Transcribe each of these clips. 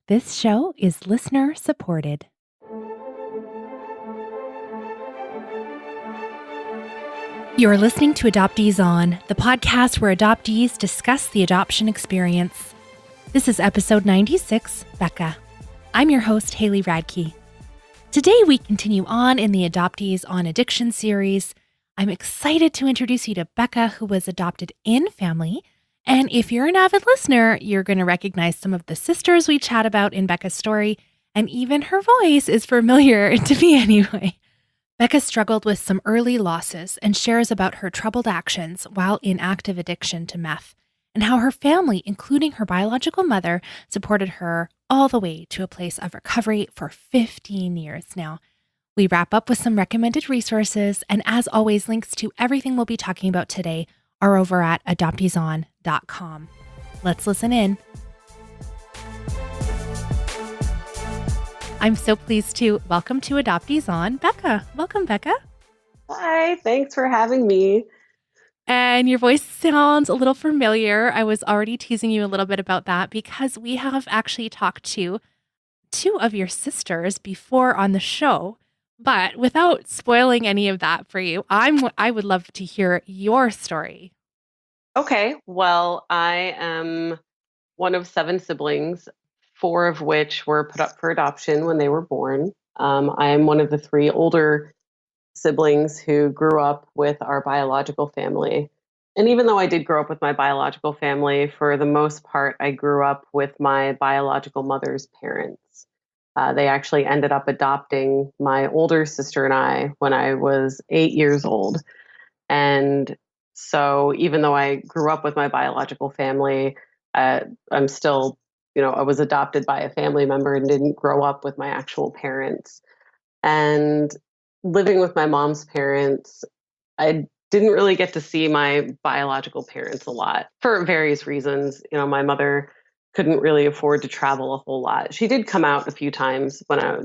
This show is listener supported. You're listening to Adoptees On, the podcast where adoptees discuss the adoption experience. This is episode 96, Becca. I'm your host, Haley Radke. Today we continue on in the Adoptees On Addiction series. I'm excited to introduce you to Becca, who was adopted in family. And if you're an avid listener, you're going to recognize some of the sisters we chat about in Becca's story, and even her voice is familiar to me anyway. Becca struggled with some early losses and shares about her troubled actions while in active addiction to meth, and how her family, including her biological mother, supported her all the way to a place of recovery for 15 years now. We wrap up with some recommended resources, and as always, links to everything we'll be talking about today are over at adopteeson.com. Let's listen in. I'm so pleased to welcome to Adoptees On, Becca. Welcome, Becca. Hi, thanks for having me. And your voice sounds a little familiar. I was already teasing you a little bit about that because we have actually talked to two of your sisters before on the show. But without spoiling any of that for you, I would love to hear your story. Okay, well, I am one of 7 siblings, 4 of which were put up for adoption when they were born. I am one of the 3 older siblings who grew up with our biological family. And even though I did grow up with my biological family, for the most part, I grew up with my biological mother's parents. They actually ended up adopting my older sister and I when I was 8 years old. And so even though I grew up with my biological family, I'm still, I was adopted by a family member and didn't grow up with my actual parents. And living with my mom's parents, I didn't really get to see my biological parents a lot for various reasons. My mother couldn't really afford to travel a whole lot. She did come out a few times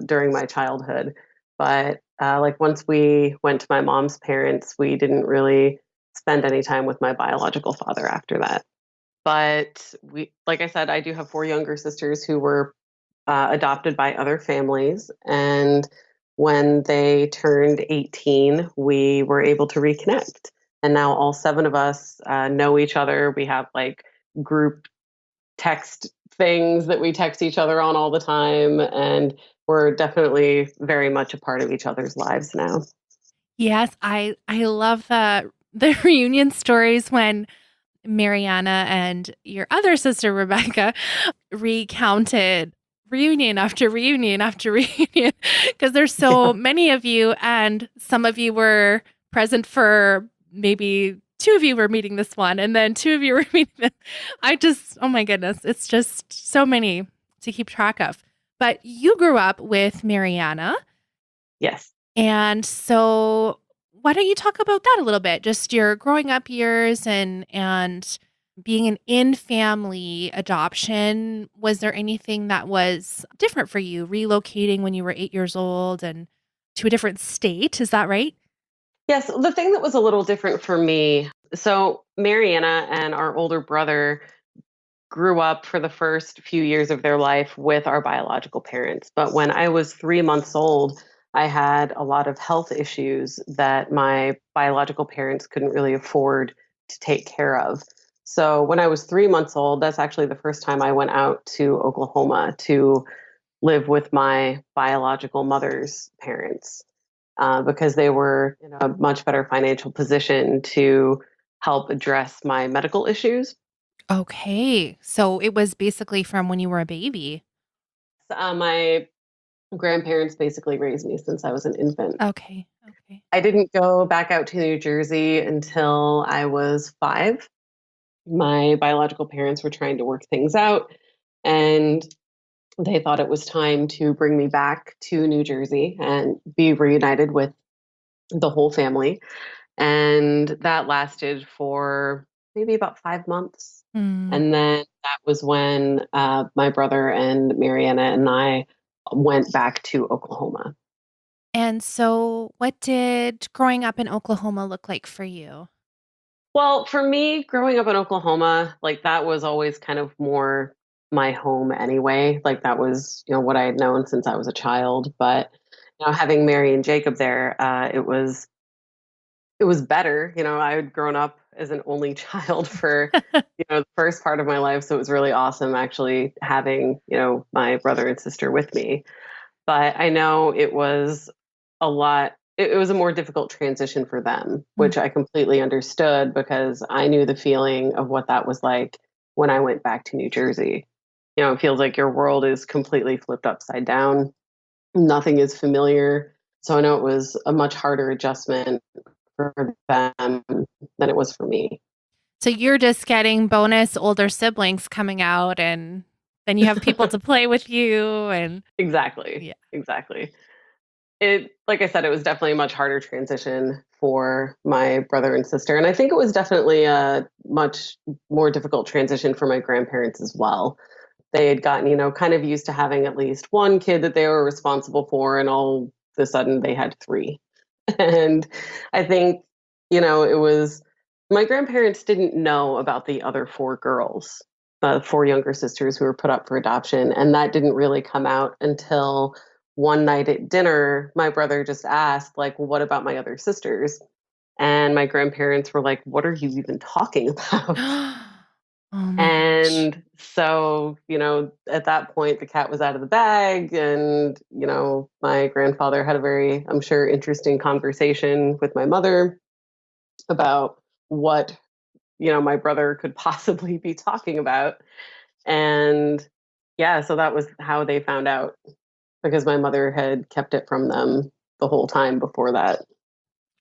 during my childhood, but like once we went to my mom's parents, we didn't really spend any time with my biological father after that. But like I said, I do have 4 younger sisters who were adopted by other families, and when they turned 18, we were able to reconnect. And now all 7 of us know each other. We have like group text things that we text each other on all the time. And we're definitely very much a part of each other's lives now. Yes, I love the reunion stories when Mariana and your other sister, Rebecca, recounted reunion after reunion after reunion because there's so many of you, and some of you were present for maybe 2 of you were meeting this one, and then 2 of you were meeting this. Oh my goodness, it's just so many to keep track of. But you grew up with Mariana. Yes. And so why don't you talk about that a little bit? Just your growing up years and being an in-family adoption. Was there anything that was different for you relocating when you were 8 years old and to a different state? Is that right? Yes. The thing that was a little different for me, so Mariana and our older brother grew up for the first few years of their life with our biological parents. But when I was 3 months old, I had a lot of health issues that my biological parents couldn't really afford to take care of. So when I was 3 months old, that's actually the first time I went out to Oklahoma to live with my biological mother's parents, because they were in a much better financial position to help address my medical issues. Okay. So it was basically from when you were a baby. My grandparents basically raised me since I was an infant. Okay. Okay. I didn't go back out to New Jersey until I was 5. My biological parents were trying to work things out, and they thought it was time to bring me back to New Jersey and be reunited with the whole family. And that lasted for maybe about 5 months. Hmm. And then that was when my brother and Mariana and I went back to Oklahoma. And so what did growing up in Oklahoma look like for you? Well, for me, growing up in Oklahoma, like that was always kind of more my home anyway. Like that was, what I had known since I was a child. But having Mary and Jacob there, it was better. I had grown up as an only child for the first part of my life, so it was really awesome actually having my brother and sister with me. But I know it was a lot. It was a more difficult transition for them, Mm. which I completely understood because I knew the feeling of what that was like when I went back to New Jersey. It feels like your world is completely flipped upside down. Nothing is familiar. So I know it was a much harder adjustment for them than it was for me. So you're just getting bonus older siblings coming out, and then you have people to play with you. And Exactly. yeah. Exactly. Like I said, it was definitely a much harder transition for my brother and sister. And I think it was definitely a much more difficult transition for my grandparents as well. They had gotten, kind of used to having at least one kid that they were responsible for, and all of a sudden they had three. And I think, it was my grandparents didn't know about the other four girls, four younger sisters who were put up for adoption. And that didn't really come out until one night at dinner. My brother just asked, like, well, what about my other sisters? And my grandparents were like, what are you even talking about? Oh my gosh. And so, at that point, the cat was out of the bag. And, my grandfather had a very, I'm sure, interesting conversation with my mother about what, my brother could possibly be talking about. And yeah, so that was how they found out because my mother had kept it from them the whole time before that.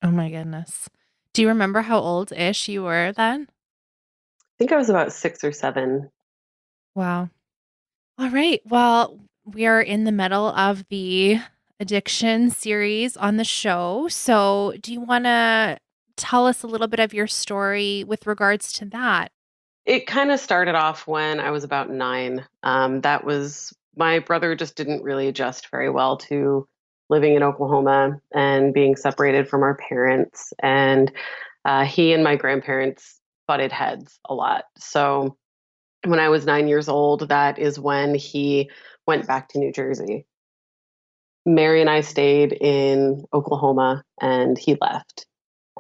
Oh my goodness. Do you remember how old-ish you were then? I think I was about 6 or 7. Wow. All right. Well, we are in the middle of the addiction series on the show. So, do you want to tell us a little bit of your story with regards to that? It kind of started off when I was about 9. That was my brother just didn't really adjust very well to living in Oklahoma and being separated from our parents. And he and my grandparents butted heads a lot. So when I was 9 years old, that is when he went back to New Jersey. Mary and I stayed in Oklahoma and he left.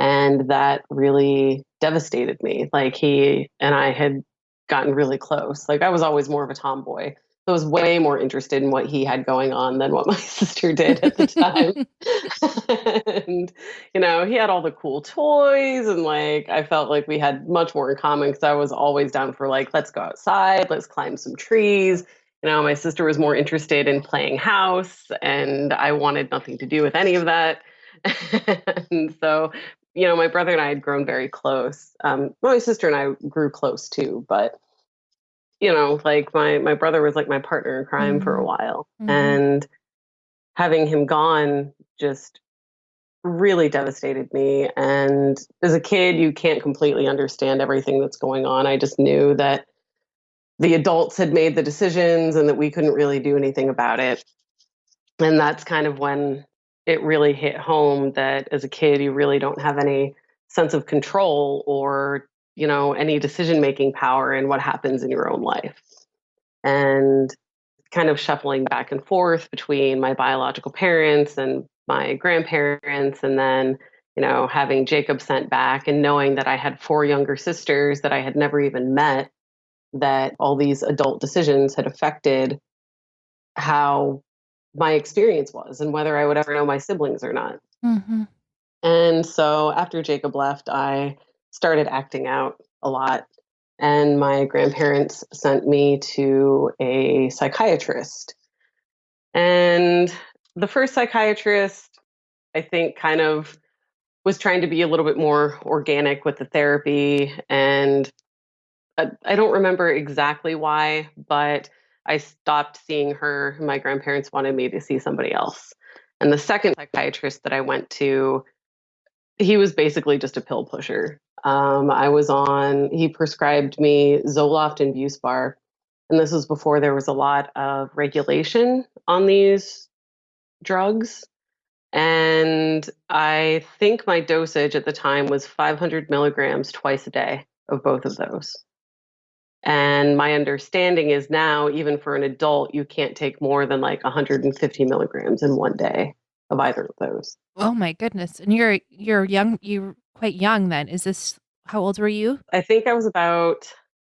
And that really devastated me. Like he and I had gotten really close. Like I was always more of a tomboy. I was way more interested in what he had going on than what my sister did at the time. And he had all the cool toys and like I felt like we had much more in common because I was always down for like let's go outside, let's climb some trees. My sister was more interested in playing house and I wanted nothing to do with any of that. And so, my brother and I had grown very close. My sister and I grew close too, but like my brother was like my partner in crime for a Mhm. while. Mhm. And having him gone just really devastated me. And as a kid, you can't completely understand everything that's going on. I just knew that the adults had made the decisions and that we couldn't really do anything about it. And that's kind of when it really hit home that as a kid, you really don't have any sense of control or, any decision making power in what happens in your own life. And kind of shuffling back and forth between my biological parents and my grandparents, and then, having Jacob sent back and knowing that I had four younger sisters that I had never even met, that all these adult decisions had affected how my experience was and whether I would ever know my siblings or not. Mhm. And so after Jacob left, I started acting out a lot. And my grandparents sent me to a psychiatrist. And the first psychiatrist, I think, kind of was trying to be a little bit more organic with the therapy. And I don't remember exactly why, but I stopped seeing her. My grandparents wanted me to see somebody else. And the second psychiatrist that I went to, he was basically just a pill pusher. He prescribed me Zoloft and Buspar. And this was before there was a lot of regulation on these drugs. And I think my dosage at the time was 500 milligrams twice a day of both of those. And my understanding is now, even for an adult, you can't take more than like 150 milligrams in one day of either of those. Oh my goodness. And you're young, you're quite young then. Is this how old were you? I think I was about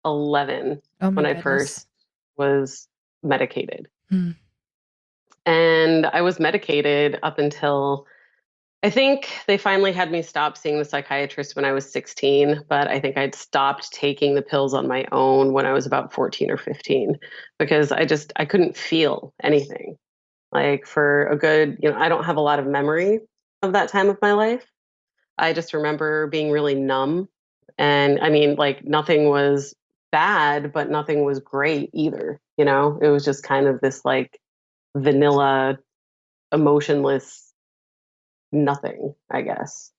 11 Oh my when I goodness. first was medicated. Hmm. And I was medicated up until I think they finally had me stop seeing the psychiatrist when I was 16, but I think I'd stopped taking the pills on my own when I was about 14 or 15 because I couldn't feel anything. Like for a good, I don't have a lot of memory of that time of my life. I just remember being really numb. And I mean, like nothing was bad, but nothing was great either. It was just kind of this like vanilla, emotionless nothing, I guess.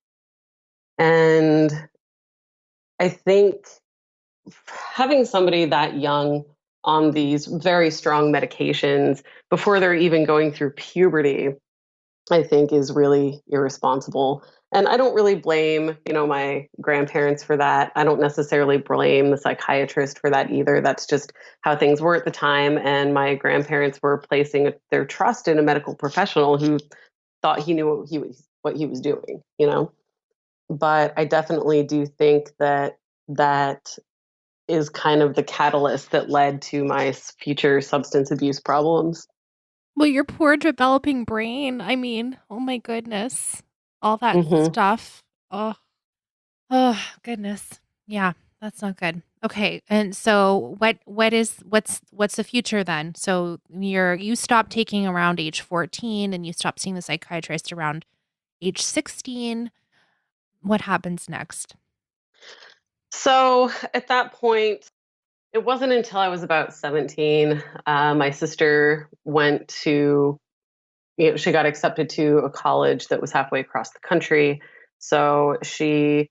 And I think having somebody that young on these very strong medications before they're even going through puberty, I think is really irresponsible. And I don't really blame, my grandparents for that. I don't necessarily blame the psychiatrist for that either. That's just how things were at the time. And my grandparents were placing their trust in a medical professional who thought he knew what he was doing. But I definitely do think that is kind of the catalyst that led to my future substance abuse problems. Well, your poor developing brain. I mean, oh my goodness. All that Hmm. stuff. Oh, oh goodness. Yeah, that's not good. Okay. And so what's the future then? So you stopped taking around age 14 and you stopped seeing the psychiatrist around age 16. What happens next? So at that point, it wasn't until I was about 17. My sister went to, she got accepted to a college that was halfway across the country. So she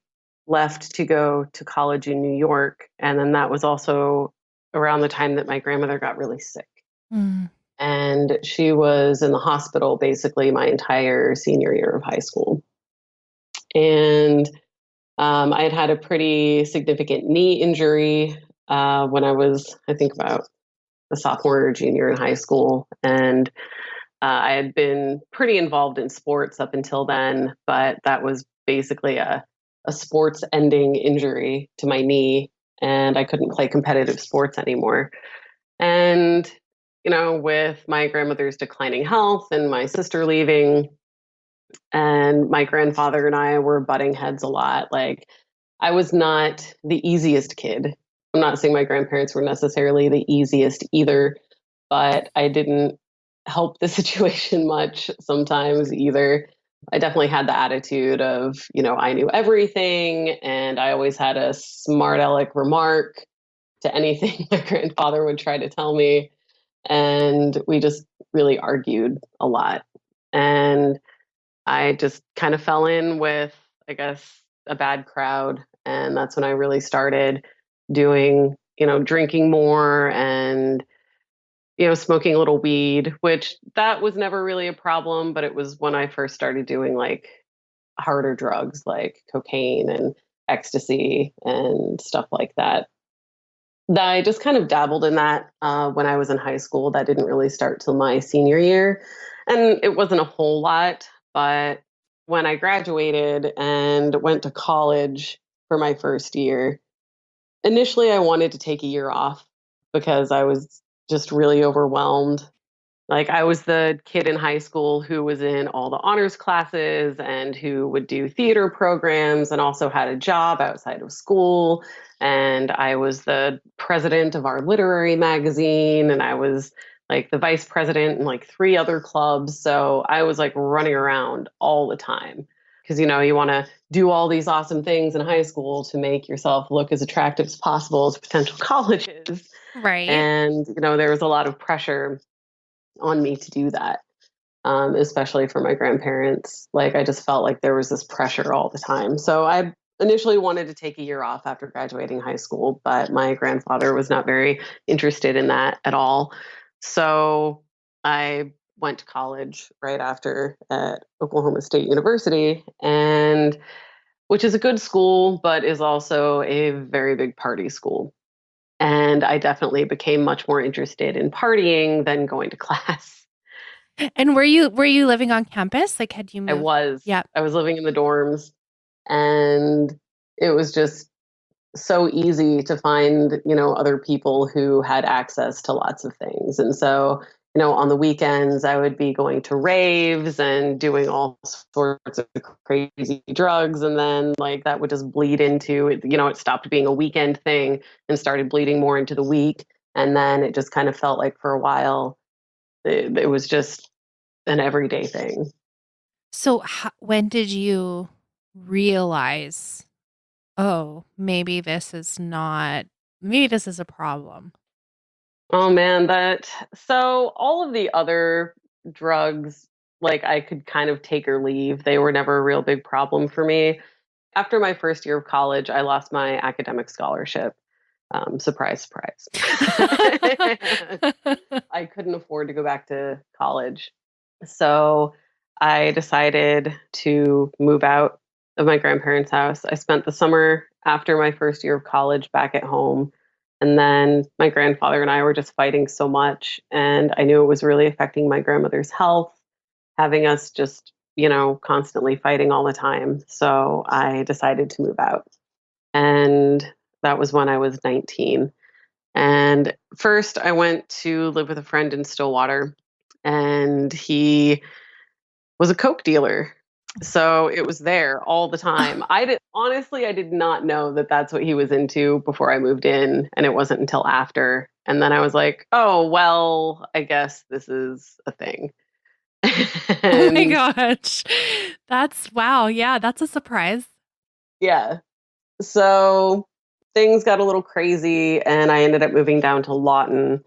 left to go to college in New York. And then that was also around the time that my grandmother got really sick. Mm. And she was in the hospital basically my entire senior year of high school. And I had had a pretty significant knee injury when I was, I think, about a sophomore or junior in high school. And I had been pretty involved in sports up until then, but that was basically a sports ending injury to my knee. And I couldn't play competitive sports anymore. And, with my grandmother's declining health and my sister leaving, and my grandfather and I were butting heads a lot. Like, I was not the easiest kid. I'm not saying my grandparents were necessarily the easiest either, but I didn't help the situation much sometimes either. I definitely had the attitude of, I knew everything and I always had a smart aleck remark to anything my grandfather would try to tell me. And we just really argued a lot. And I just kind of fell in with, I guess, a bad crowd. And that's when I really started doing, drinking more and, smoking a little weed, which that was never really a problem. But it was when I first started doing like harder drugs like cocaine and ecstasy and stuff like that. That I just kind of dabbled in that when I was in high school. That didn't really start till my senior year. And it wasn't a whole lot, but when I graduated and went to college for my first year, initially I wanted to take a year off because I was just really overwhelmed. Like I was the kid in high school who was in all the honors classes and who would do theater programs and also had a job outside of school. And I was the president of our literary magazine and I was like the vice president in like three other clubs. So I was like running around all the time because you want to do all these awesome things in high school to make yourself look as attractive as possible to potential colleges. Right. And there was a lot of pressure on me to do that, especially for my grandparents. Like I just felt like there was this pressure all the time. So I initially wanted to take a year off after graduating high school, but my grandfather was not very interested in that at all. So I went to college right after at Oklahoma State University, and which is a good school, but is also a very big party school. And I definitely became much more interested in partying than going to class. And were you living on campus? Like, had you I moved? was. Yeah. I was living in the dorms, and it was just so easy to find, other people who had access to lots of things. And so, on the weekends, I would be going to raves and doing all sorts of crazy drugs. And then, like, that would just bleed into it. It stopped being a weekend thing and started bleeding more into the week. And then it just kind of felt like for a while, it was just an everyday thing. So when did you realize, oh, maybe this is a problem? Oh man, so all of the other drugs, like I could kind of take or leave. They were never a real big problem for me. After my first year of college, I lost my academic scholarship. Surprise, surprise. I couldn't afford to go back to college. So I decided to move out of my grandparents' house. I spent the summer after my first year of college back at home. And then my grandfather and I were just fighting so much. And I knew it was really affecting my grandmother's health, having us just, constantly fighting all the time. So I decided to move out. And that was when I was 19. And first, I went to live with a friend in Stillwater, and he was a coke dealer. So it was there all the time. I did not know that that's what he was into before I moved in, and it wasn't until after. And then I was like, "Oh, well, I guess this is a thing." Oh my And gosh. Wow. Yeah, that's a surprise. yeah, so things got a little crazy, and I ended up moving down to Lawton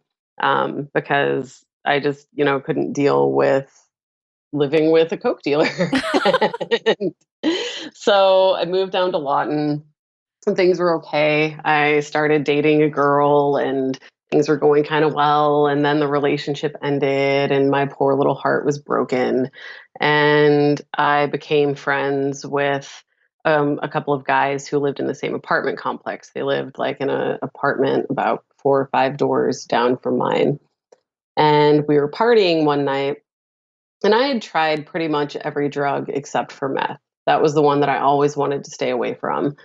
because I just, couldn't deal with living with a coke dealer. And so I moved down to Lawton. And things were okay. I started dating a girl, and things were going kind of well. And then the relationship ended, and my poor little heart was broken. And I became friends with a couple of guys who lived in the same apartment complex. They lived like in an apartment about 4 or 5 doors down from mine. And we were partying one night, and I had tried pretty much every drug except for meth. That was the one that I always wanted to stay away from.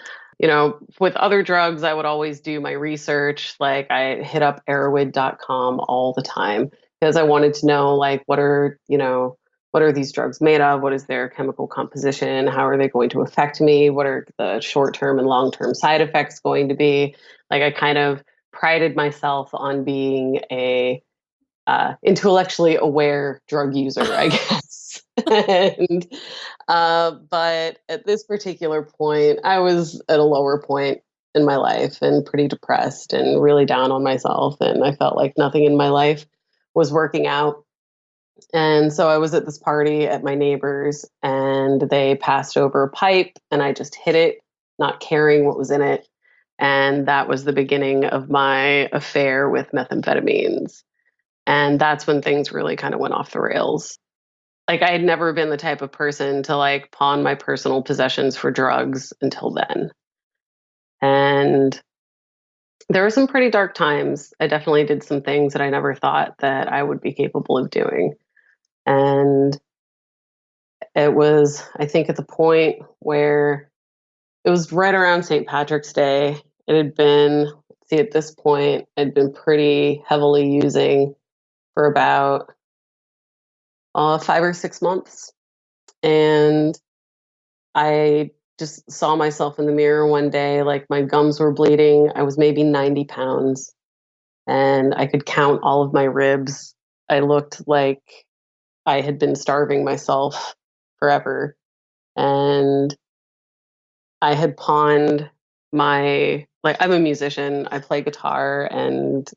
With other drugs, I would always do my research. Like I hit up Erowid.com all the time because I wanted to know, like, what are these drugs made of? What is their chemical composition? How are they going to affect me? What are the short-term and long-term side effects going to be? Like I kind of prided myself on being a intellectually aware drug user, I guess. And but at this particular point, I was at a lower point in my life and pretty depressed and really down on myself. And I felt like nothing in my life was working out. And so I was at this party at my neighbor's, and they passed over a pipe, and I just hit it, not caring what was in it. And that was the beginning of my affair with methamphetamines. And that's when things really kind of went off the rails. Like I had never been the type of person to like pawn my personal possessions for drugs until then. And there were some pretty dark times. I definitely did some things that I never thought that I would be capable of doing. And it was, I think, at the point where it was right around St. Patrick's Day. It had been, see, at this point, I'd been pretty heavily using for about 5 or 6 months. And I just saw myself in the mirror one day, like my gums were bleeding. I was maybe 90 pounds, and I could count all of my ribs. I looked like I had been starving myself forever. And I had pawned like, I'm a musician, I play guitar and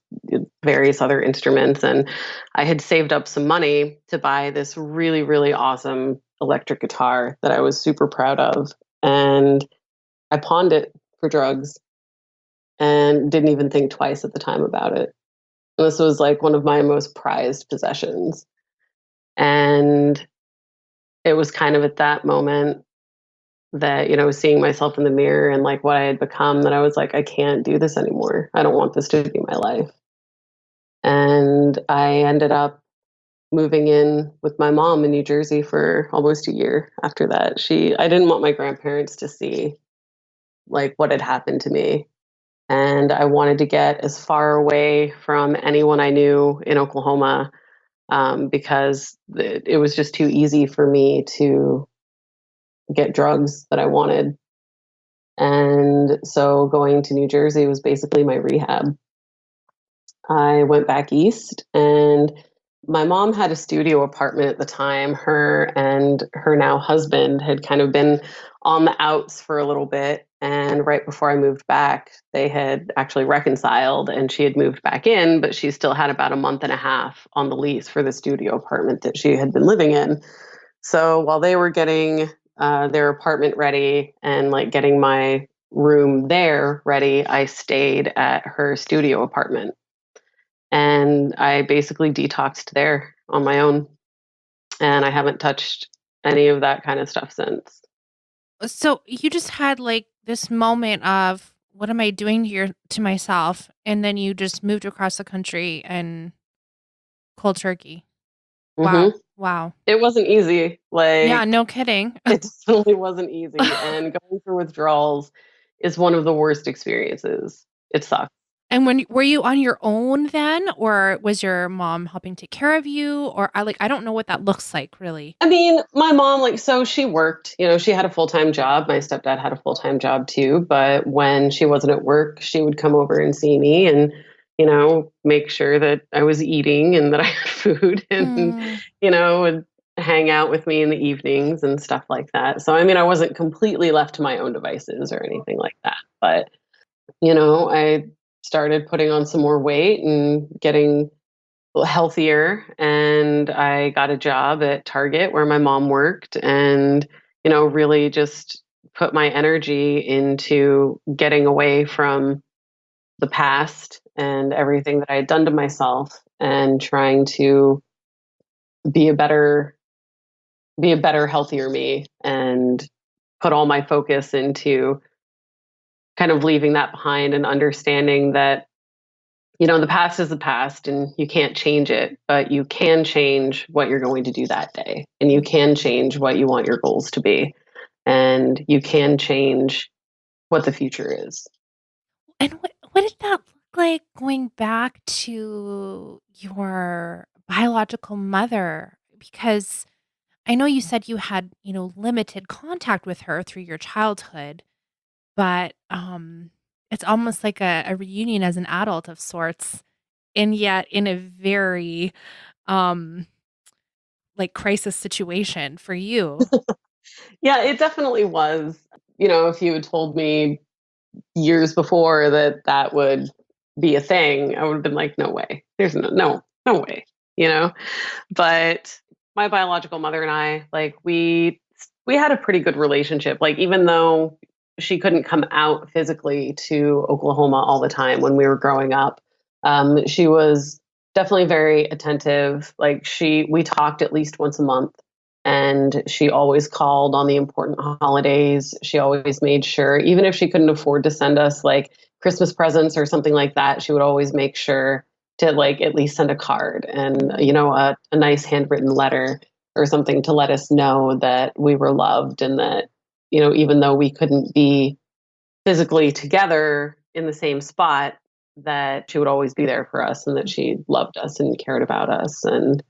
various other instruments. And I had saved up some money to buy this really, really awesome electric guitar that I was super proud of. And I pawned it for drugs and didn't even think twice at the time about it. And this was like one of my most prized possessions. And it was kind of at that moment that, seeing myself in the mirror and like what I had become, that I was like, I can't do this anymore. I don't want this to be my life. And I ended up moving in with my mom in New Jersey for almost a year after that. I didn't want my grandparents to see like what had happened to me. And I wanted to get as far away from anyone I knew in Oklahoma, because it was just too easy for me to get drugs that I wanted. And so going to New Jersey was basically my rehab. I went back east, and my mom had a studio apartment at the time. Her and her now husband had kind of been on the outs for a little bit. And right before I moved back, they had actually reconciled and she had moved back in, but she still had about a month and a half on the lease for the studio apartment that she had been living in. So while they were getting their apartment ready and like getting my room there ready, I stayed at her studio apartment. And I basically detoxed there on my own. And I haven't touched any of that kind of stuff since. So you just had like this moment of what am I doing here to myself? And then you just moved across the country and cold turkey. Hmm. Wow. Wow. It wasn't easy. Yeah, Like, no kidding. it definitely wasn't easy. And going through withdrawals is one of the worst experiences. It sucks. And were you on your own then, or was your mom helping take care of you? Or I don't know what that looks like really. I mean, my mom, like, so she worked, she had a full time job. My stepdad had a full time job too. But when she wasn't at work, she would come over and see me and, make sure that I was eating and that I had food and, Mm. would hang out with me in the evenings and stuff like that. So, I mean, I wasn't completely left to my own devices or anything like that. But, I started putting on some more weight and getting healthier, and I got a job at Target where my mom worked, and really just put my energy into getting away from the past and everything that I had done to myself, and trying to be a better healthier me, and put all my focus into kind of leaving that behind and understanding that the past is the past and you can't change it, but you can change what you're going to do that day. And you can change what you want your goals to be. And you can change what the future is. And what did that look like going back to your biological mother? Because I know you said you had, limited contact with her through your childhood, but it's almost like a reunion as an adult of sorts, and yet in a very um like crisis situation for you. Yeah, it definitely was. If you had told me years before that that would be a thing, I would have been like, no way. There's no way, you know? But my biological mother and I, like, we had a pretty good relationship. Like, even though she couldn't come out physically to Oklahoma all the time when we were growing up, she was definitely very attentive. Like, we talked at least once a month, and she always called on the important holidays. She always made sure, even if she couldn't afford to send us like Christmas presents or something like that, she would always make sure to like at least send a card and a nice handwritten letter or something to let us know that we were loved, and that even though we couldn't be physically together in the same spot, that she would always be there for us and that she loved us and cared about us, and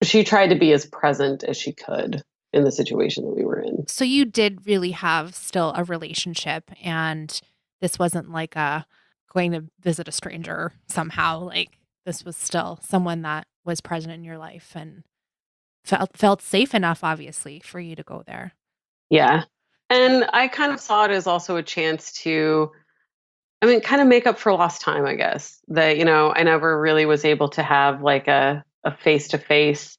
she tried to be as present as she could in the situation that we were in. So you did really have still a relationship, and this wasn't like a going to visit a stranger somehow. Like this was still someone that was present in your life and felt safe enough, obviously, for you to go there. Yeah. And I kind of saw it as also a chance to, I mean, kind of make up for lost time, I guess. That, I never really was able to have like a face-to-face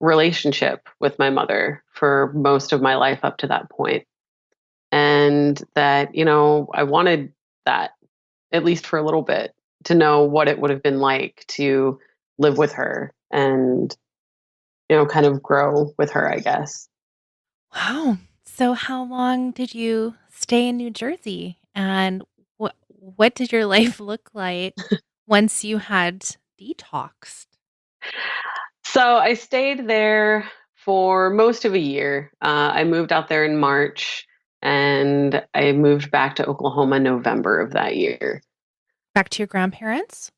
relationship with my mother for most of my life up to that point. And that, I wanted that, at least for a little bit, to know what it would have been like to live with her and, kind of grow with her, I guess. Wow. So how long did you stay in New Jersey? And what did your life look like once you had detoxed? So I stayed there for most of a year. I moved out there in March and I moved back to Oklahoma November of that year. Back to your grandparents?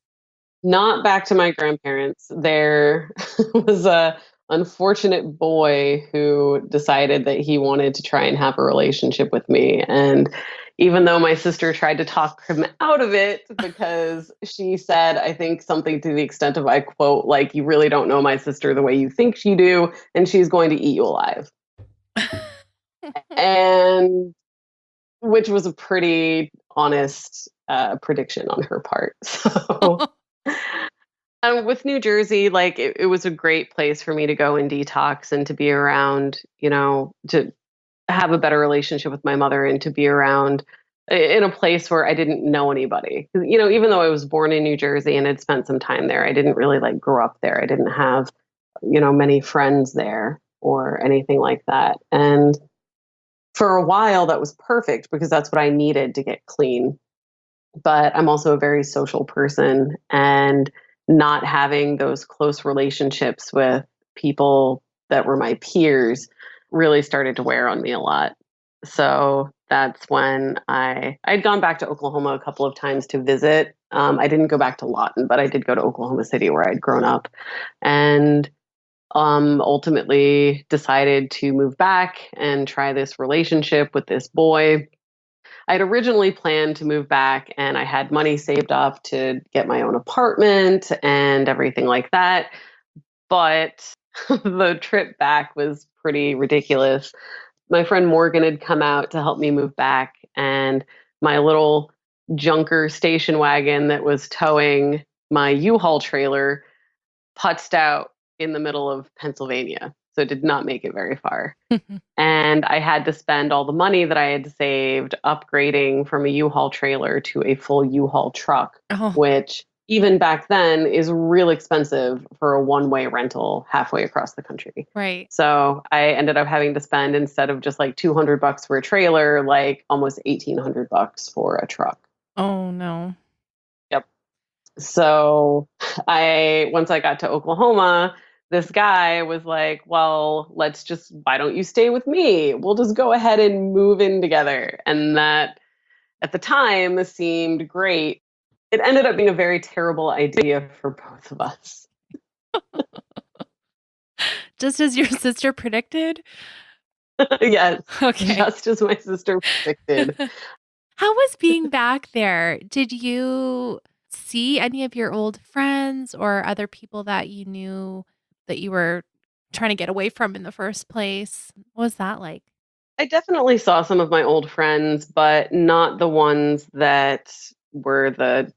Not back to my grandparents. There was a unfortunate boy who decided that he wanted to try and have a relationship with me. And even though my sister tried to talk him out of it because she said, I think something to the extent of, I quote, like, you really don't know my sister the way you think you do, and she's going to eat you alive. And which was a pretty honest prediction on her part. So with New Jersey, like it was a great place for me to go and detox and to be around, to have a better relationship with my mother and to be around in a place where I didn't know anybody. 'Cause, even though I was born in New Jersey and had spent some time there, I didn't really like grow up there. I didn't have, many friends there or anything like that. And for a while, that was perfect because that's what I needed to get clean. But I'm also a very social person, and not having those close relationships with people that were my peers really started to wear on me a lot. So that's when I'd gone back to Oklahoma a couple of times to visit. I didn't go back to Lawton, but I did go to Oklahoma City where I'd grown up, and ultimately decided to move back and try this relationship with this boy. I'd originally planned to move back and I had money saved up to get my own apartment and everything like that. But the trip back was pretty ridiculous. My friend Morgan had come out to help me move back, and my little junker station wagon that was towing my U-Haul trailer putzed out in the middle of Pennsylvania. So it did not make it very far. And I had to spend all the money that I had saved upgrading from a U-Haul trailer to a full U-Haul truck, Oh, which even back then is real expensive for a one-way rental halfway across the country. right. So I ended up having to spend, instead of just like $200 for a trailer, like almost $1,800 for a truck. Oh no. Yep. So once I got to Oklahoma, this guy was like, well, why don't you stay with me? We'll just go ahead and move in together. And that at the time seemed great. It ended up being a very terrible idea for both of us. Just as your sister predicted? Yes, Okay. just as my sister predicted. How was being back there? Did you see any of your old friends or other people that you knew that you were trying to get away from in the first place? What was that like? I definitely saw some of my old friends, but not the ones that were the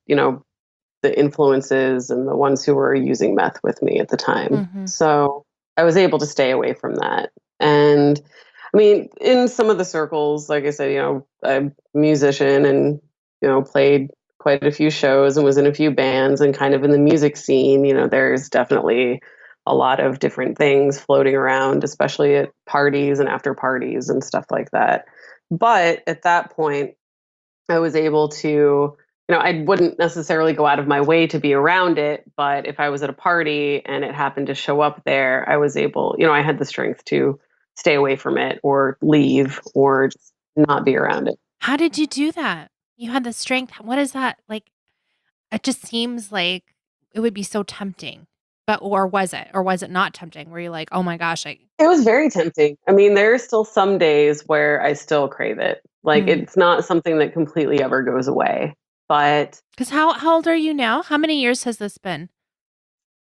influences and the ones who were using meth with me at the time. Mhm. So I was able to stay away from that. And I mean, in some of the circles, like I said, I'm a musician and, played quite a few shows and was in a few bands, and kind of in the music scene, there's definitely a lot of different things floating around, especially at parties and after parties and stuff like that. But at that point, I was able to, I wouldn't necessarily go out of my way to be around it, but if I was at a party and it happened to show up there, I was able, I had the strength to stay away from it or leave or just not be around it. How did you do that? You had the strength. What is that like? It just seems like it would be so tempting. But or was it? Or was it not tempting? Were you like, "Oh my gosh, I." It was very tempting. I mean, there are still some days where I still crave it. Like, Mm. it's not something that completely ever goes away. But 'Cause how old are you now? How many years has this been?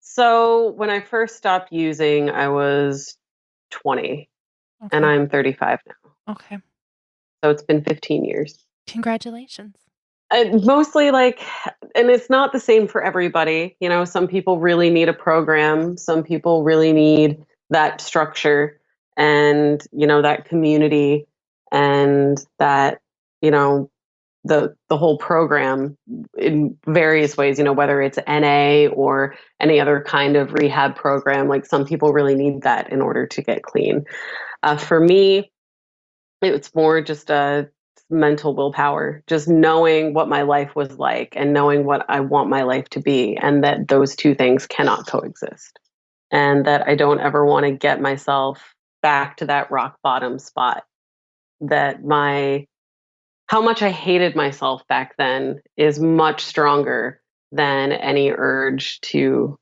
so when I first stopped using, I was 20 and Okay. I'm 35 now. Okay. So it's been 15 years. Congratulations. Mostly like, and it's not the same for everybody. Some people really need a program. Some people really need that structure and, that community, and that, you know, the whole program in various ways, whether it's NA or any other kind of rehab program. Like, some people really need that in order to get clean. For me, it's more just a mental willpower, just knowing what my life was like and knowing what I want my life to be, and that those two things cannot coexist. And that I don't ever want to get myself back to that rock bottom spot. That my how much I hated myself back then is much stronger than any urge to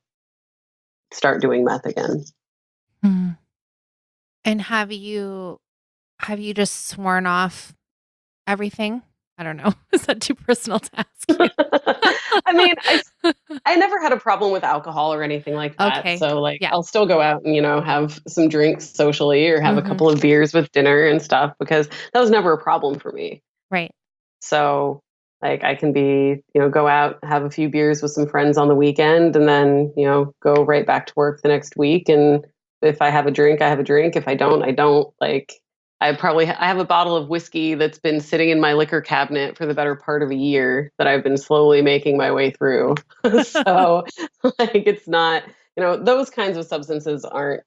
start doing meth again. Mm. And have you just sworn off everything? I don't know. Is that too personal to ask you? I mean, I never had a problem with alcohol or anything like that. Okay. So like Yeah. I'll still go out and, have some drinks socially or have a Hmm. couple of beers with dinner and stuff because that was never a problem for me. Right. So like I can be, go out, have a few beers with some friends on the weekend and then, go right back to work the next week. And if I have a drink, I have a drink. If I don't, I don't. Like I have a bottle of whiskey that's been sitting in my liquor cabinet for the better part of a year that I've been slowly making my way through. So like it's not, those kinds of substances aren't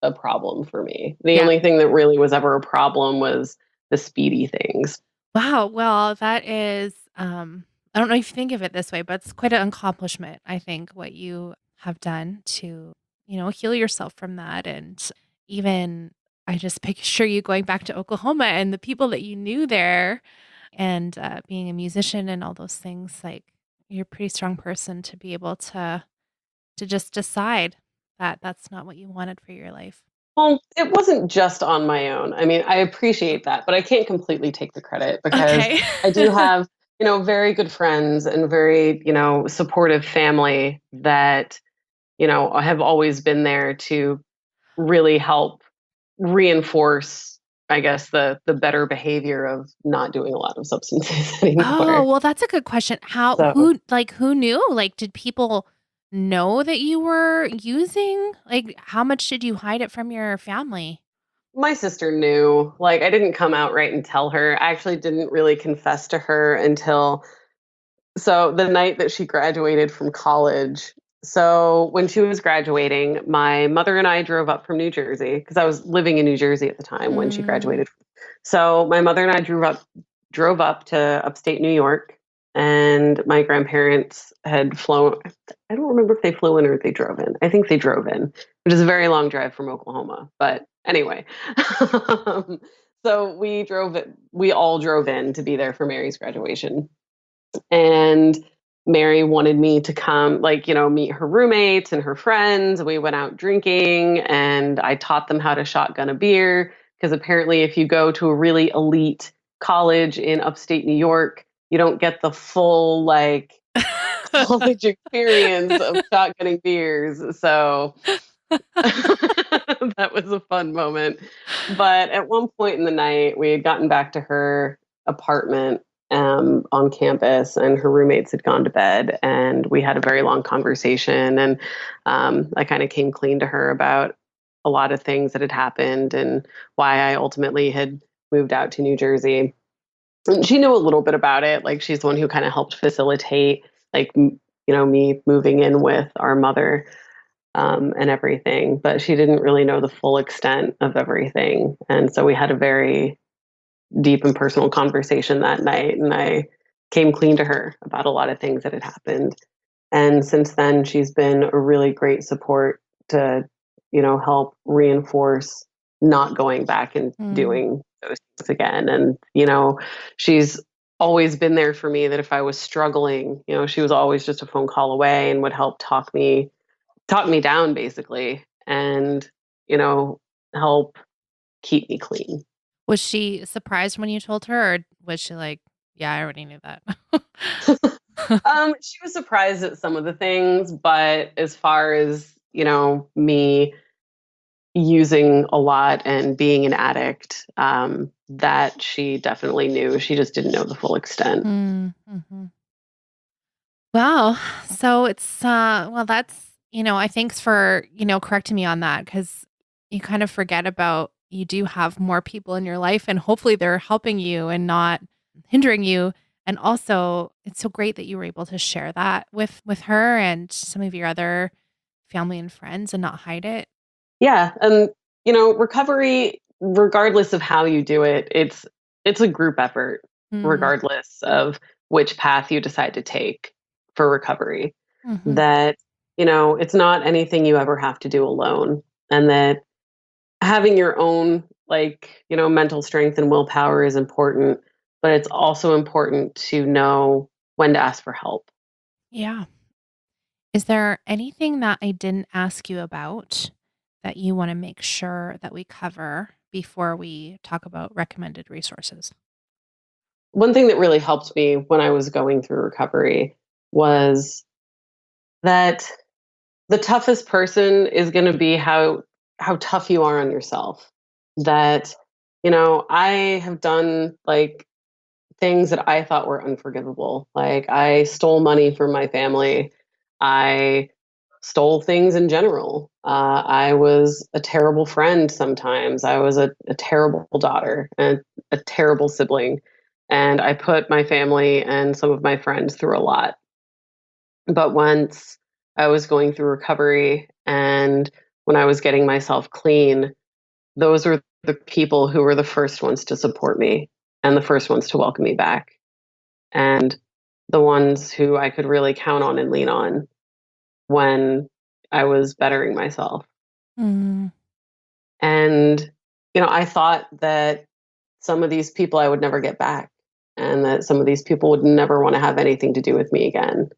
a problem for me. The Yeah. only thing that really was ever a problem was the speedy things. Wow. Well, that is, I don't know if you think of it this way, but it's quite an accomplishment, I think, what you have done to, heal yourself from that. And even I just picture you going back to Oklahoma and the people that you knew there and being a musician and all those things. Like, you're a pretty strong person to be able to just decide that that's not what you wanted for your life. Well, it wasn't just on my own. I mean, I appreciate that, but I can't completely take the credit because Okay. I do have, very good friends and very, supportive family that, have always been there to really help reinforce, I guess, the better behavior of not doing a lot of substances Oh, anymore. well, that's a good question. So Who knew? Like, did people know that you were using? Like, how much did you hide it from your family? my sister knew, like, I didn't come out right and tell her. I actually didn't really confess to her until so the night that she graduated from college. So when she was graduating, my mother and I drove up from New Jersey because I was living in New Jersey at the time when she Mm, graduated. So my mother and I drove up to upstate New York, and my grandparents had flown. I don't remember if they flew in or if they drove in. I think they drove in, which is a very long drive from Oklahoma. But anyway, so we all drove in to be there for Mary's graduation. And Mary wanted me to come, like, meet her roommates and her friends. We went out drinking and I taught them how to shotgun a beer. Because apparently, if you go to a really elite college in upstate New York, you don't get the full, like, college experience of shotgunning beers. So that was a fun moment. But at one point in the night, we had gotten back to her apartment on campus, and her roommates had gone to bed. And we had a very long conversation. And I kind of came clean to her about a lot of things that had happened and why I ultimately had moved out to New Jersey. And she knew a little bit about it. Like, she's the one who kind of helped facilitate, like, me moving in with our mother and everything, but she didn't really know the full extent of everything. And so we had a very deep and personal conversation that night, and I came clean to her about a lot of things that had happened. And since then, she's been a really great support to, help reinforce not going back and mm, doing those things again. And, she's always been there for me that if I was struggling, she was always just a phone call away and would help talk me down basically and you know help keep me clean. was she surprised when you told her, or was she like, "Yeah, I already knew that"? She was surprised at some of the things, but as far as me using a lot and being an addict, that she definitely knew. She just didn't know the full extent. Mm, mhm. Wow. So it's well, that's, thanks for, correcting me on that, because you kind of forget about, you do have more people in your life and hopefully they're helping you and not hindering you. And also, it's so great that you were able to share that with her and some of your other family and friends and not hide it. Yeah, and recovery. regardless of how you do it, it's a group effort, Mm-hmm. regardless of which path you decide to take for recovery. Mm-hmm. That, it's not anything you ever have to do alone. And that having your own, mental strength and willpower is important, but it's also important to know when to ask for help. Yeah. Is there anything that I didn't ask you about that you want to make sure that we cover before we talk about recommended resources? One thing that really helped me when I was going through recovery was that the toughest person is going to be how tough you are on yourself. That, I have done things that I thought were unforgivable. Like, I stole money from my family. I stole things in general. I was a terrible friend sometimes. I was a terrible daughter and a terrible sibling. And I put my family and some of my friends through a lot. But once I was going through recovery and when I was getting myself clean, those were the people who were the first ones to support me and the first ones to welcome me back. And the ones who I could really count on and lean on when I was bettering myself. Mm, And, I thought that some of these people I would never get back and that some of these people would never want to have anything to do with me again.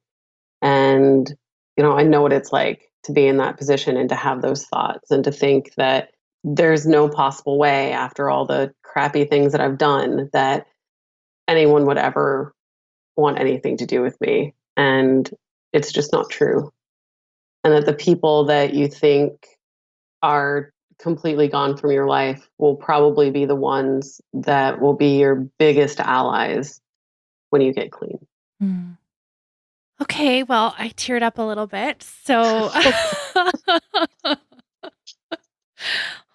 And, I know what it's like to be in that position and to have those thoughts and to think that there's no possible way after all the crappy things that I've done that anyone would ever want anything to do with me. And it's just not true. And that the people that you think are completely gone from your life will probably be the ones that will be your biggest allies when you get clean. mm. Okay, well, I teared up a little bit. So,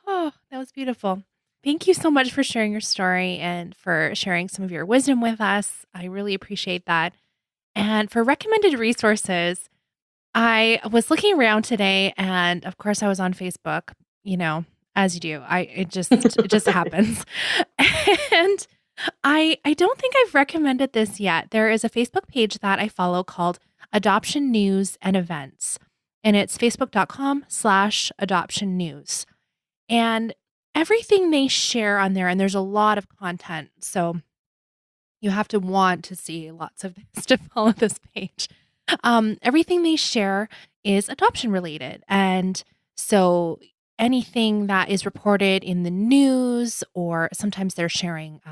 oh, that was beautiful. Thank you so much for sharing your story and for sharing some of your wisdom with us. I really appreciate that. And for recommended resources, I was looking around today and of course I was on Facebook, you know, as you do. It just happens. And I don't think I've recommended this yet. There is a Facebook page that I follow called Adoption News and Events. And it's facebook.com/adoption news. And everything they share on there, and there's a lot of content. So you have to want to see lots of this to follow this page. Everything they share is adoption related. And so anything that is reported in the news, or sometimes they're sharing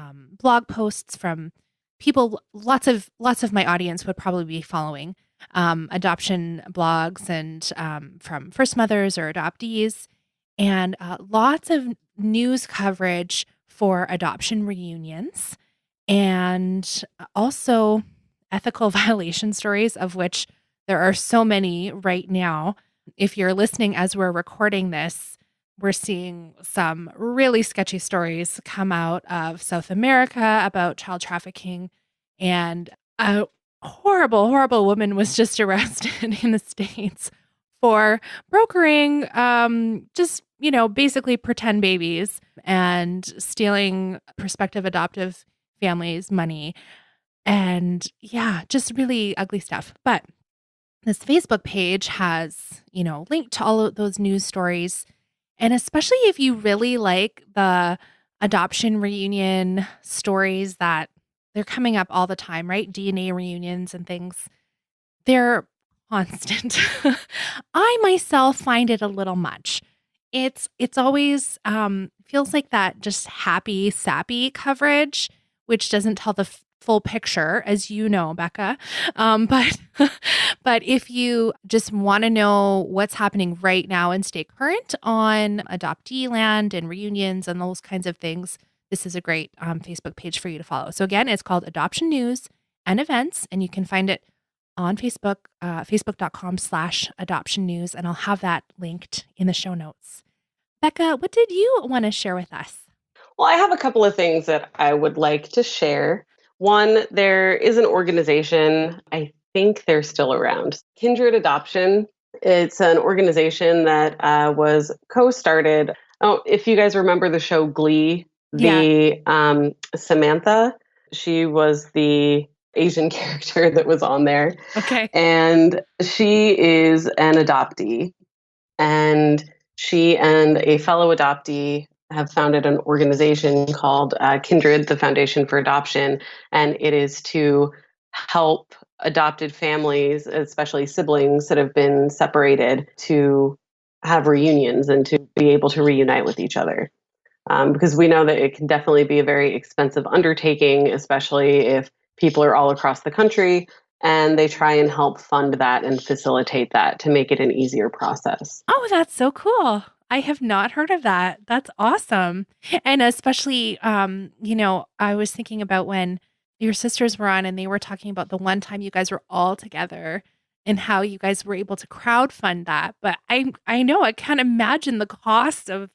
blog posts from people, lots of my audience would probably be following adoption blogs and from first mothers or adoptees, and lots of news coverage for adoption reunions and also ethical violation stories, of which there are so many right now. If you're listening as we're recording this, we're seeing some really sketchy stories come out of South America about child trafficking. And a horrible, horrible woman was just arrested in the States for brokering basically pretend babies and stealing prospective adoptive families' money. And yeah, just really ugly stuff. But this Facebook page has, linked to all of those news stories. And especially if you really like the adoption reunion stories that they're coming up all the time, right? DNA reunions and things. They're constant. I myself find it a little much. It's always feels like that just happy, sappy coverage, which doesn't tell the full picture, as you know, Becca. But but if you just want to know what's happening right now and stay current on adoptee land and reunions and those kinds of things, this is a great Facebook page for you to follow. So again, it's called Adoption News and Events, and you can find it on Facebook, facebook.com/adoption news, and I'll have that linked in the show notes. Becca, what did you want to share with us? Well, I have a couple of things that I would like to share. One, there is an organization, I think they're still around, Kindred Adoption. It's an organization that was co started Oh, if you guys remember the show Glee, Yeah. the Samantha, she was the Asian character that was on there. Okay. And she is an adoptee. And she and a fellow adoptee have founded an organization called Kindred, the Foundation for Adoption. And it is to help adopted families, especially siblings that have been separated, to have reunions and to be able to reunite with each other. Because we know that it can definitely be a very expensive undertaking, especially if people are all across the country and they try and help fund that and facilitate that to make it an easier process. Oh, that's so cool. I have not heard of that. That's awesome. And especially, I was thinking about when your sisters were on and they were talking about the one time you guys were all together and how you guys were able to crowdfund that. But I know I can't imagine the cost of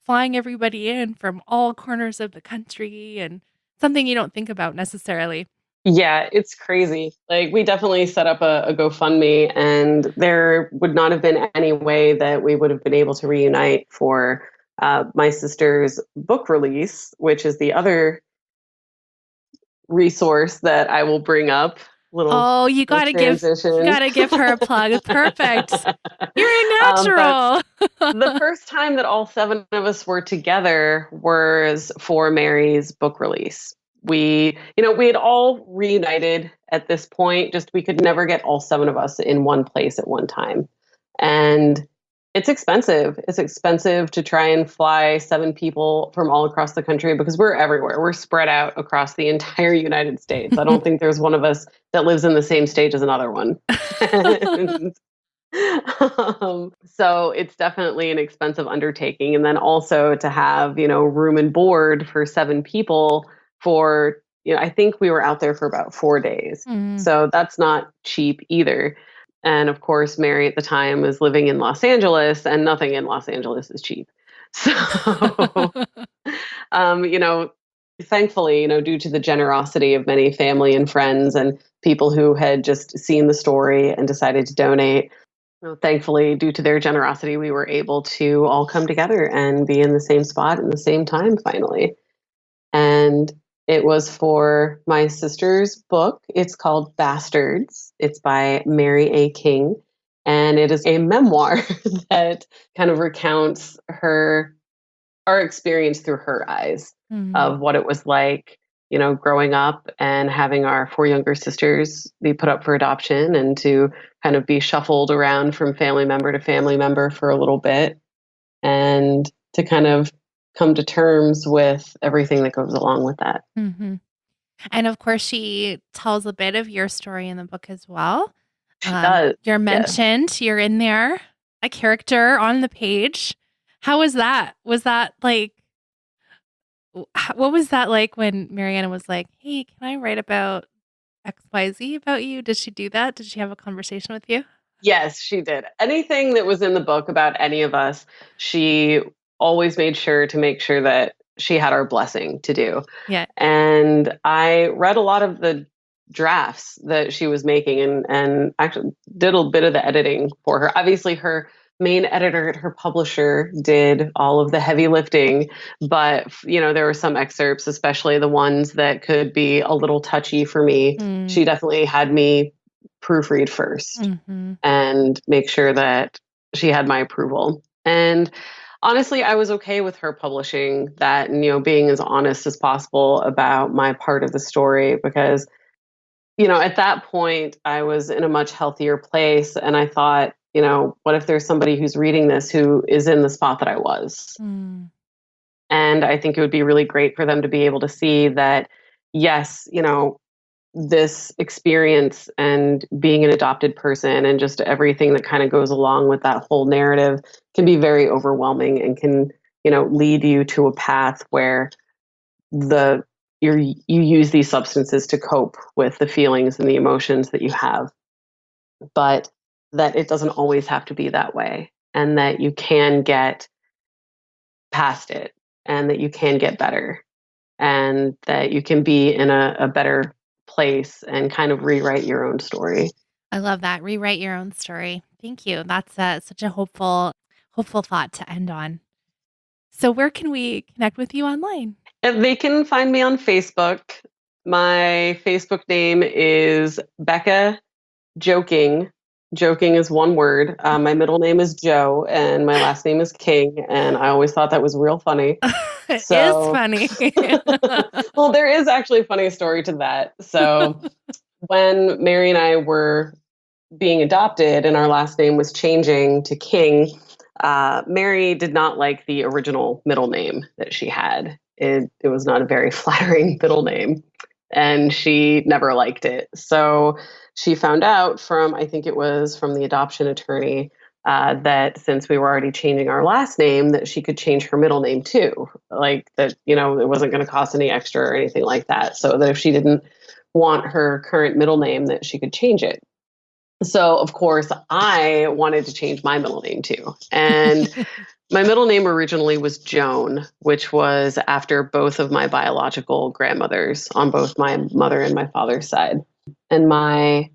flying everybody in from all corners of the country and something you don't think about necessarily. Yeah, it's crazy. Like, we definitely set up a GoFundMe, and there would not have been any way that we would have been able to reunite for my sister's book release, which is the other resource that I will bring up. Little Oh, little you transition. gotta give her a plug. Perfect. You're a But natural. the first time that all seven of us were together was for Mary's book release. We had all reunited at this point, just we could never get all seven of us in one place at one time. And it's expensive. It's expensive to try and fly seven people from all across the country because we're everywhere. We're spread out across the entire United States. I don't think there's one of us that lives in the same state as another one. And so it's definitely an expensive undertaking. And then also to have, room and board for seven people for, I think we were out there for about 4 days. Mm. So that's not cheap either. And of course, Mary at the time was living in Los Angeles, and nothing in Los Angeles is cheap. So, um, you know, thankfully, due to the generosity of many family and friends and people who had just seen the story and decided to donate, thankfully, due to their generosity, we were able to all come together and be in the same spot in the same time finally. And it was for my sister's book. It's called Bastards. It's by Mary A. King. And it is a memoir that kind of recounts our experience through her eyes Mm. of what it was like, growing up and having our four younger sisters be put up for adoption and to kind of be shuffled around from family member to family member for a little bit and to kind of come to terms with everything that goes along with that. Hmm. And of course, she tells a bit of your story in the book as well. She does. You're Yes. mentioned, you're in there, a character on the page. How was that? Was that like, what was that like when Mariana was like, hey, can I write about XYZ about you? Did she do that? Did she have a conversation with you? Yes, she did. Anything that was in the book about any of us, she always made sure to make sure that she had our blessing to do. Yeah. And I read a lot of the drafts that she was making and actually did a bit of the editing for her. Obviously, her main editor at her publisher did all of the heavy lifting, but there were some excerpts, especially the ones that could be a little touchy for me. Mm. She definitely had me proofread first Hmm. and make sure that she had my approval. And honestly, I was okay with her publishing that and, being as honest as possible about my part of the story because, at that point, I was in a much healthier place. And I thought, what if there's somebody who's reading this who is in the spot that I was? Mm. And I think it would be really great for them to be able to see that, yes, this experience and being an adopted person and just everything that kind of goes along with that whole narrative can be very overwhelming and can lead you to a path where you use these substances to cope with the feelings and the emotions that you have, but that it doesn't always have to be that way and that you can get past it and that you can get better and that you can be in a better place and kind of rewrite your own story. I love that. Rewrite your own story. Thank you. That's such a hopeful thought to end on. So where can we connect with you online? They can find me on Facebook. My Facebook name is Becca Joking. Joking is one word. My middle name is Joe, and my last name is King. And I always thought that was real funny. It is So, funny. well, there is actually a funny story to that. So, when Mary and I were being adopted and our last name was changing to King, Mary did not like the original middle name that she had. It was not a very flattering middle name, and she never liked it. So she found out from, I think it was from the adoption attorney, that since we were already changing our last name, that she could change her middle name too. Like that, it wasn't going to cost any extra or anything like that. So that if she didn't want her current middle name, that she could change it. So, of course, I wanted to change my middle name too. And my middle name originally was Joan, which was after both of my biological grandmothers on both my mother and my father's side. And my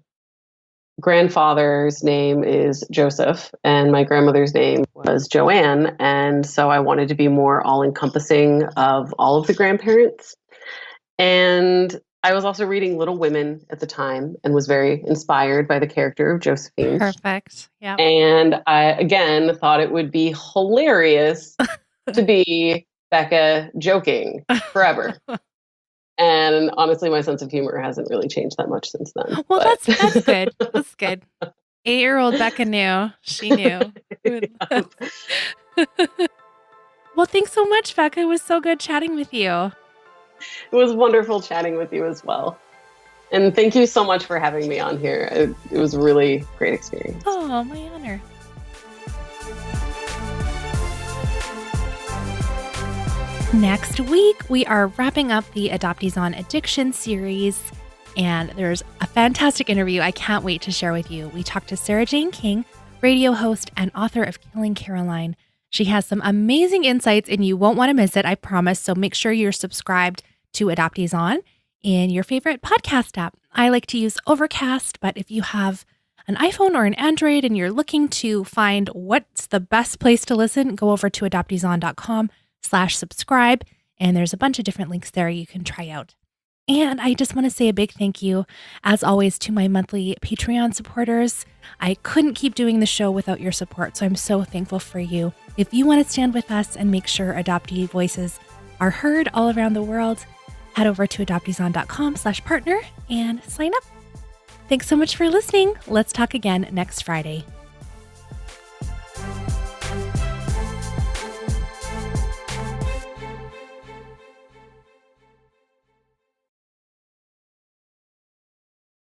grandfather's name is Joseph, and my grandmother's name was Joanne. And so I wanted to be more all encompassing of all of the grandparents. And I was also reading Little Women at the time and was very inspired by the character of Josephine. Perfect. Yeah. And I, again, thought it would be hilarious to be Becca Joking forever. And honestly, my sense of humor hasn't really changed that much since then. Well, that's good. That's good. 8-year-old Becca knew. She knew. Well, thanks so much, Becca. It was so good chatting with you. It was wonderful chatting with you as well. And thank you so much for having me on here. It was a really great experience. Oh, my honor. Next week, we are wrapping up the Adoptees on Addiction series, and there's a fantastic interview I can't wait to share with you. We talked to Sarah Jane King, radio host and author of Killing Caroline. She has some amazing insights, and you won't want to miss it, I promise. So make sure you're subscribed to Adoptees On in your favorite podcast app. I like to use Overcast, but if you have an iPhone or an Android and you're looking to find what's the best place to listen, go over to adopteeson.com/subscribe, and there's a bunch of different links there you can try out. And I just want to say a big thank you, as always, to my monthly Patreon supporters. I couldn't keep doing the show without your support, so I'm so thankful for you. If you want to stand with us and make sure adoptee voices are heard all around the world, head over to adopteeson.com/partner and sign up. Thanks so much for listening. Let's talk again next Friday.